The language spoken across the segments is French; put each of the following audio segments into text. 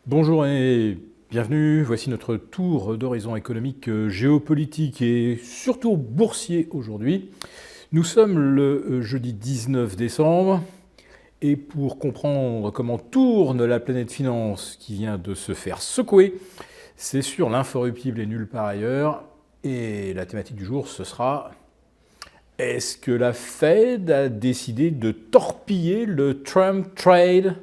Bonjour et bienvenue, voici notre tour d'horizon économique, géopolitique et surtout boursier aujourd'hui. Nous sommes le jeudi 19 décembre et pour comprendre comment tourne la planète finance qui vient de se faire secouer, c'est sur l'incorruptible et nulle part ailleurs. Et la thématique du jour, ce sera: est-ce que la Fed a décidé de torpiller le Trump Trade ?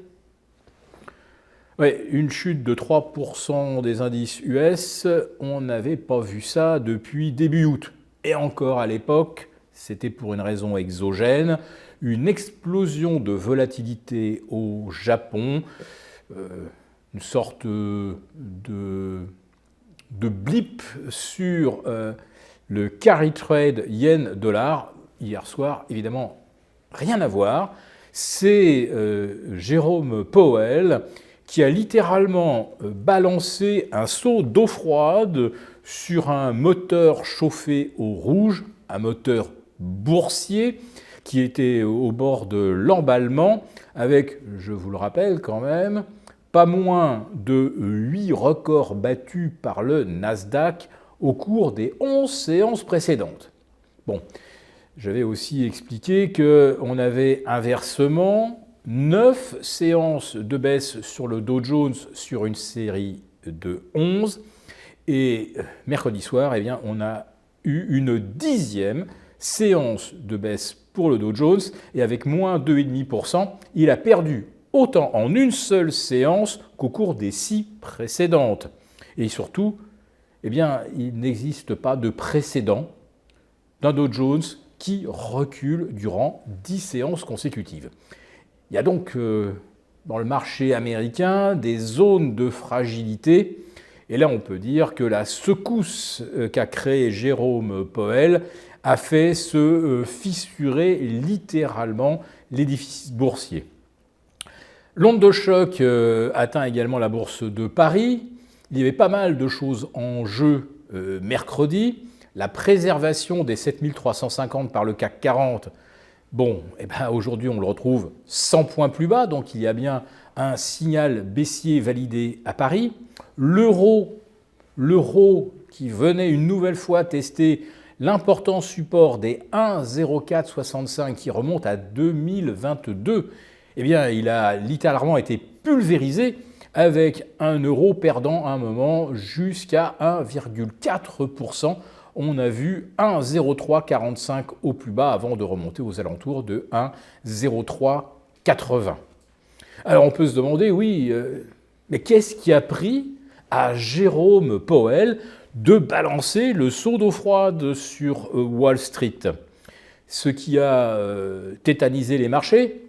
Oui, une chute de 3% des indices US, on n'avait pas vu ça depuis début août. Et encore à l'époque, c'était pour une raison exogène, une explosion de volatilité au Japon, une sorte de blip sur le carry trade yen-dollar. Hier soir, évidemment, rien à voir. C'est Jérôme Powell qui a littéralement balancé un seau d'eau froide sur un moteur chauffé au rouge, un moteur boursier qui était au bord de l'emballement avec, je vous le rappelle quand même, pas moins de 8 records battus par le Nasdaq au cours des 11 séances précédentes. Bon, j'avais aussi expliqué qu'on avait inversement 9 séances de baisse sur le Dow Jones sur une série de 11. Et mercredi soir, eh bien, on a eu une 10e séance de baisse pour le Dow Jones. Et avec moins 2,5%, il a perdu autant en une seule séance qu'au cours des 6 précédentes. Et surtout, eh bien, il n'existe pas de précédent d'un Dow Jones qui recule durant 10 séances consécutives. Il y a donc dans le marché américain des zones de fragilité. Et là, on peut dire que la secousse qu'a créée Jérôme Powell a fait se fissurer littéralement l'édifice boursier. L'onde de choc atteint également la bourse de Paris. Il y avait pas mal de choses en jeu mercredi. La préservation des 7350 par le CAC 40. Bon, eh ben aujourd'hui, on le retrouve 100 points plus bas, donc il y a bien un signal baissier validé à Paris. L'euro qui venait une nouvelle fois tester l'important support des 1,0465 qui remonte à 2022, eh bien, il a littéralement été pulvérisé avec un euro perdant à un moment jusqu'à 1,4%. On a vu 1,0345 au plus bas avant de remonter aux alentours de 1,0380. Alors on peut se demander, oui, mais qu'est-ce qui a pris à Jérôme Powell de balancer le seau d'eau froide sur Wall Street? Ce qui a tétanisé les marchés,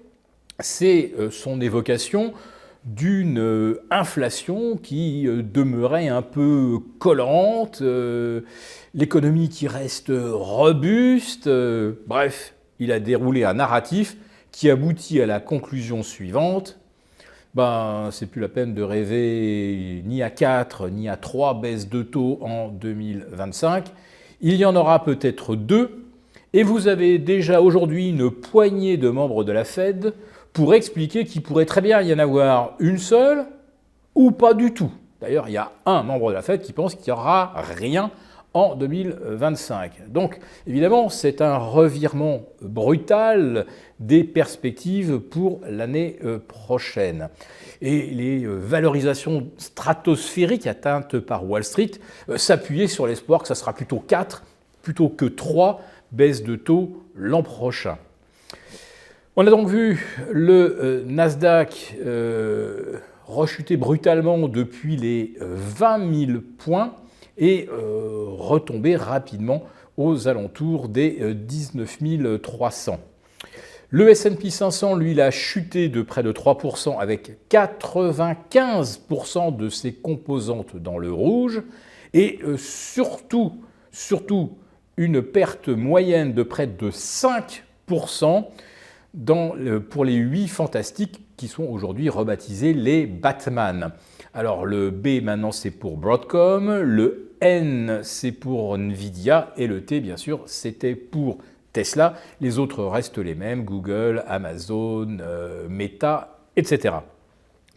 c'est son évocation d'une inflation qui demeurait un peu collante, l'économie qui reste robuste. Bref, il a déroulé un narratif qui aboutit à la conclusion suivante. C'est plus la peine de rêver ni à 4 ni à 3 baisses de taux en 2025. Il y en aura peut-être 2. Et vous avez déjà aujourd'hui une poignée de membres de la Fed pour expliquer qu'il pourrait très bien y en avoir une seule ou pas du tout. D'ailleurs, il y a un membre de la Fed qui pense qu'il n'y aura rien en 2025. Donc, évidemment, c'est un revirement brutal des perspectives pour l'année prochaine. Et les valorisations stratosphériques atteintes par Wall Street s'appuyaient sur l'espoir que ça sera plutôt 4 plutôt que 3 baisses de taux l'an prochain. On a donc vu le Nasdaq rechuter brutalement depuis les 20 000 points et retomber rapidement aux alentours des 19 300. Le S&P 500, lui, il a chuté de près de 3% avec 95% de ses composantes dans le rouge et surtout une perte moyenne de près de 5% pour les 8 fantastiques qui sont aujourd'hui rebaptisés les Batman. Alors le B maintenant c'est pour Broadcom, le N c'est pour Nvidia et le T bien sûr c'était pour Tesla. Les autres restent les mêmes, Google, Amazon, Meta, etc.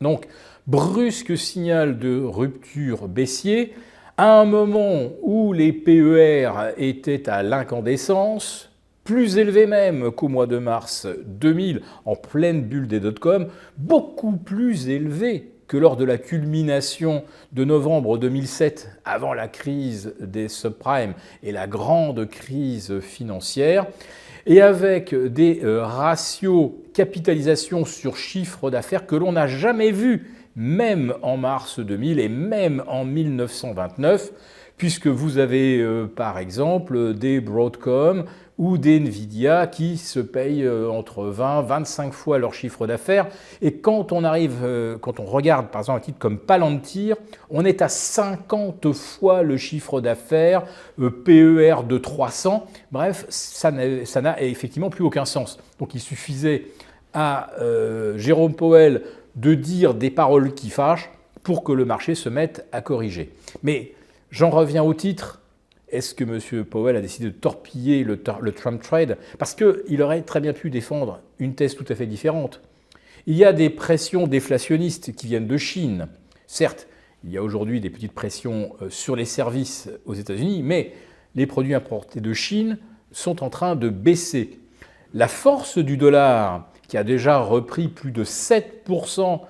Donc, brusque signal de rupture baissier, à un moment où les PER étaient à l'incandescence, plus élevé même qu'au mois de mars 2000, en pleine bulle des dot-com, beaucoup plus élevé que lors de la culmination de novembre 2007, avant la crise des subprimes et la grande crise financière, et avec des ratios capitalisation sur chiffre d'affaires que l'on n'a jamais vus, même en mars 2000 et même en 1929, puisque vous avez par exemple des Broadcom ou des Nvidia qui se payent entre 20 et 25 fois leur chiffre d'affaires. Et quand on regarde par exemple un titre comme Palantir, on est à 50 fois le chiffre d'affaires, PER de 300. Bref, ça n'a effectivement plus aucun sens. Donc il suffisait à Jérôme Powell de dire des paroles qui fâchent pour que le marché se mette à corriger. Mais j'en reviens au titre. Est-ce que M. Powell a décidé de torpiller le Trump Trade? Parce qu'il aurait très bien pu défendre une thèse tout à fait différente. Il y a des pressions déflationnistes qui viennent de Chine. Certes, il y a aujourd'hui des petites pressions sur les services aux États-Unis, mais les produits importés de Chine sont en train de baisser. La force du dollar, qui a déjà repris plus de 7%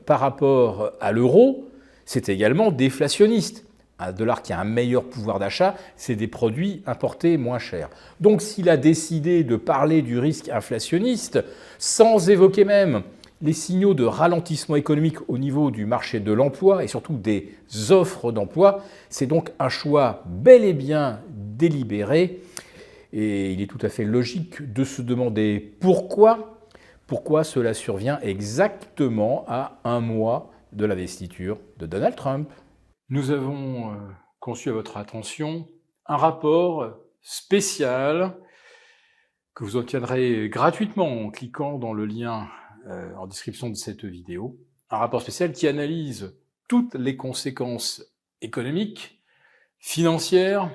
par rapport à l'euro, c'est également déflationniste. Un dollar qui a un meilleur pouvoir d'achat, c'est des produits importés moins chers. Donc s'il a décidé de parler du risque inflationniste, sans évoquer même les signaux de ralentissement économique au niveau du marché de l'emploi et surtout des offres d'emploi, c'est donc un choix bel et bien délibéré. Et il est tout à fait logique de se demander pourquoi cela survient exactement à un mois de l'investiture de Donald Trump. Nous avons conçu à votre attention un rapport spécial que vous obtiendrez gratuitement en cliquant dans le lien en description de cette vidéo. Un rapport spécial qui analyse toutes les conséquences économiques, financières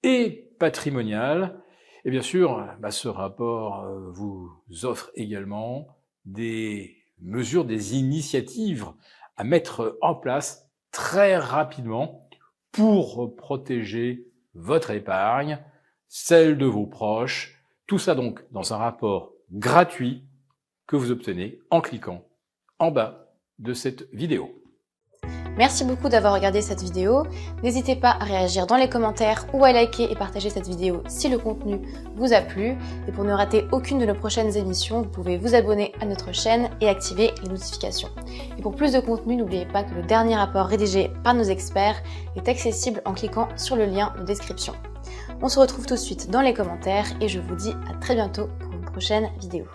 et patrimoniales. Et bien sûr, ce rapport vous offre également des mesures, des initiatives à mettre en place très rapidement pour protéger votre épargne, celle de vos proches. Tout ça donc dans un rapport gratuit que vous obtenez en cliquant en bas de cette vidéo. Merci beaucoup d'avoir regardé cette vidéo. N'hésitez pas à réagir dans les commentaires ou à liker et partager cette vidéo si le contenu vous a plu. Et pour ne rater aucune de nos prochaines émissions, vous pouvez vous abonner à notre chaîne et activer les notifications. Et pour plus de contenu, n'oubliez pas que le dernier rapport rédigé par nos experts est accessible en cliquant sur le lien de description. On se retrouve tout de suite dans les commentaires et je vous dis à très bientôt pour une prochaine vidéo.